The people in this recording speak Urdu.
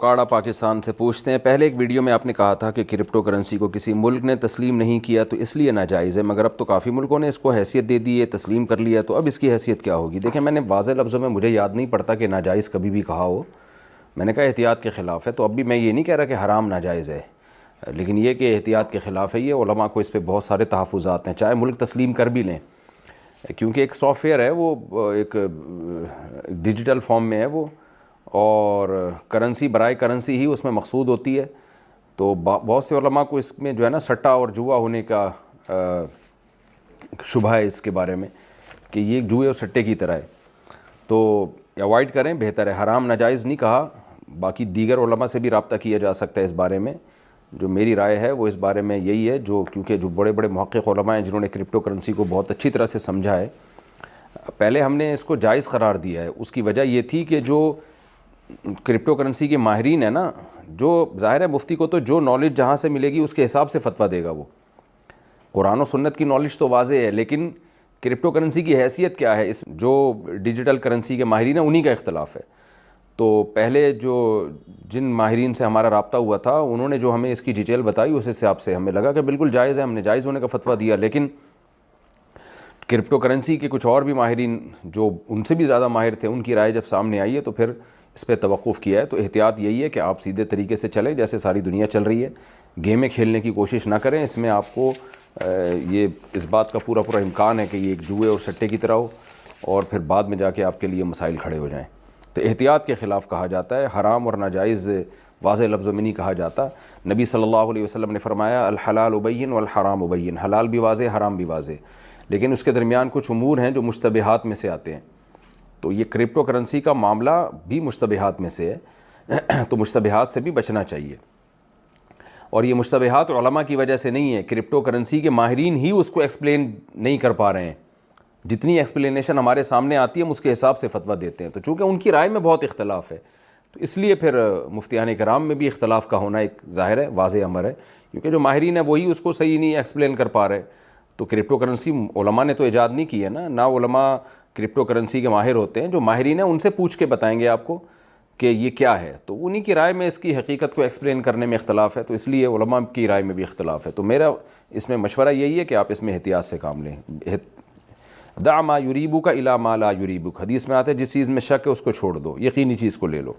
کاڑا پاکستان سے پوچھتے ہیں، پہلے ایک ویڈیو میں آپ نے کہا تھا کہ کرپٹو کرنسی کو کسی ملک نے تسلیم نہیں کیا تو اس لیے ناجائز ہے، مگر اب تو کافی ملکوں نے اس کو حیثیت دے دی ہے، تسلیم کر لیا، تو اب اس کی حیثیت کیا ہوگی؟ دیکھیں، میں نے واضح لفظوں میں، مجھے یاد نہیں پڑتا کہ ناجائز کبھی بھی کہا ہو، میں نے کہا احتیاط کے خلاف ہے، تو اب بھی میں یہ نہیں کہہ رہا کہ حرام ناجائز ہے، لیکن یہ کہ احتیاط کے خلاف ہے، یہ علماء کو اس پہ بہت سارے تحفظات ہیں، چاہے ملک تسلیم کر بھی لیں، کیونکہ ایک سافٹ ویئر ہے، وہ ایک ڈیجیٹل فارم میں ہے وہ، اور کرنسی برائے کرنسی ہی اس میں مقصود ہوتی ہے، تو بہت سے علماء کو اس میں جو ہے نا سٹا اور جوا ہونے کا شبہ ہے اس کے بارے میں، کہ یہ جوئے اور سٹے کی طرح ہے، تو اوائڈ کریں، بہتر ہے۔ حرام ناجائز نہیں کہا، باقی دیگر علماء سے بھی رابطہ کیا جا سکتا ہے اس بارے میں، جو میری رائے ہے وہ اس بارے میں یہی ہے، کیونکہ جو بڑے بڑے محقق علماء ہیں جنہوں نے کرپٹو کرنسی کو بہت اچھی طرح سے سمجھا ہے، پہلے ہم نے اس کو جائز قرار دیا ہے، اس کی وجہ یہ تھی کہ جو کرپٹو کرنسی کے ماہرین ہیں نا، جو ظاہر ہے مفتی کو تو جو نالج جہاں سے ملے گی اس کے حساب سے فتویٰ دے گا، وہ قرآن و سنت کی نالج تو واضح ہے، لیکن کرپٹو کرنسی کی حیثیت کیا ہے، اس جو ڈیجیٹل کرنسی کے ماہرین ہیں انہی کا اختلاف ہے، تو پہلے جن ماہرین سے ہمارا رابطہ ہوا تھا انہوں نے جو ہمیں اس کی ڈیٹیل بتائی، اس حساب سے ہمیں لگا کہ بالکل جائز ہے، ہم نے جائز ہونے کا فتویٰ دیا، لیکن کرپٹو کرنسی کے کچھ اور بھی ماہرین جو ان سے بھی زیادہ ماہر تھے، ان کی رائے جب سامنے آئی ہے تو پھر اس پہ توقف کیا ہے، تو احتیاط یہی ہے کہ آپ سیدھے طریقے سے چلیں جیسے ساری دنیا چل رہی ہے، گیمیں کھیلنے کی کوشش نہ کریں، اس میں آپ کو اس بات کا پورا امکان ہے کہ یہ ایک جوئے اور سٹے کی طرح ہو، اور پھر بعد میں جا کے آپ کے لیے مسائل کھڑے ہو جائیں، تو احتیاط کے خلاف کہا جاتا ہے، حرام اور ناجائز واضح لفظوں میں نہیں کہا جاتا۔ نبی صلی اللہ علیہ وسلم نے فرمایا الحلال بین والحرام بین، حلال بھی واضح، حرام بھی واضح، لیکن اس کے درمیان کچھ امور ہیں جو مشتبہات میں سے آتے ہیں، تو یہ کرپٹو کرنسی کا معاملہ بھی مشتبہات میں سے ہے، تو مشتبہات سے بھی بچنا چاہیے، اور یہ مشتبہات علماء کی وجہ سے نہیں ہے، کرپٹو کرنسی کے ماہرین ہی اس کو ایکسپلین نہیں کر پا رہے ہیں، جتنی ایکسپلینیشن ہمارے سامنے آتی ہے ہم اس کے حساب سے فتویٰ دیتے ہیں، تو چونکہ ان کی رائے میں بہت اختلاف ہے، تو اس لیے پھر مفتیان کرام میں بھی اختلاف کا ہونا ایک ظاہر ہے، واضح امر ہے، کیونکہ جو ماہرین ہیں وہی اس کو صحیح نہیں ایکسپلین کر پا رہے، تو کرپٹو کرنسی علماء نے تو ایجاد نہیں کی ہے نا علماء کرپٹو کرنسی کے ماہر ہوتے ہیں، جو ماہرین ہیں ان سے پوچھ کے بتائیں گے آپ کو کہ یہ کیا ہے، تو انہی کی رائے میں اس کی حقیقت کو ایکسپلین کرنے میں اختلاف ہے، تو اس لیے علماء کی رائے میں بھی اختلاف ہے، تو میرا اس میں مشورہ یہی ہے کہ آپ اس میں احتیاط سے کام لیں، دع ما یریبک الی ما لا یریبک، حدیث میں آتا ہے جس چیز میں شک ہے اس کو چھوڑ دو، یقینی چیز کو لے لو۔